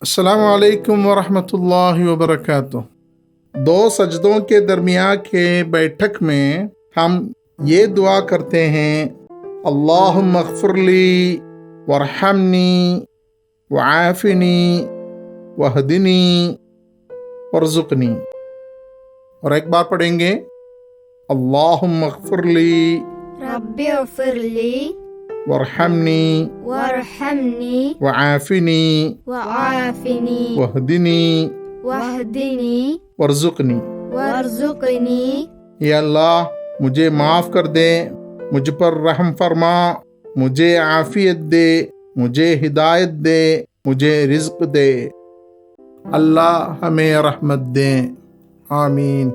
अस्सलामु अलैकुम वरहमतुल्लाहि वबरकातुह। दो सजदों के दरमियान के बैठक में हम ये दुआ करते हैं, अल्लाहुम्मा अग़फ़िरली वरहमनी वआफ़िनी वहदिनी वरज़ुक़नी। और एक बार पढ़ेंगे, अल्लाहुम्मा अग़फ़िरली रब्बि अग़फ़िरली वरहमनी वरहमनी वआफ़िनी वआफ़िनी वहदिनी वहदिनी वरज़ुक़नी। वरज़ुक़नी। या अल्लाह, मुझे माफ़ कर दे, मुझ पर रहम फरमा, मुझे आफ़ियत दे, मुझे हिदायत दे, मुझे रिज़्क़ दे। अल्लाह हमें रहमत दे। आमीन।